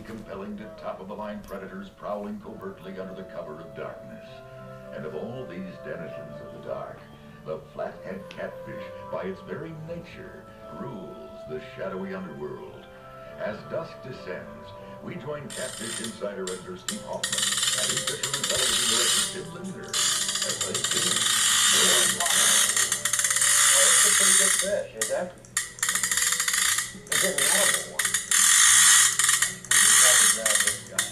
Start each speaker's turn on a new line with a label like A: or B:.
A: compelling to top-of-the-line predators prowling covertly under the cover of darkness. And of all these denizens of the dark, the Flathead catfish, by its very nature, rules the shadowy underworld. As dusk descends, we join Catfish insider editor Steve Hoffman and his fisherman television director Tim Linder as they begin.
B: Well, it's a pretty good fish, is that? It's an edible one. We can probably grab this guy.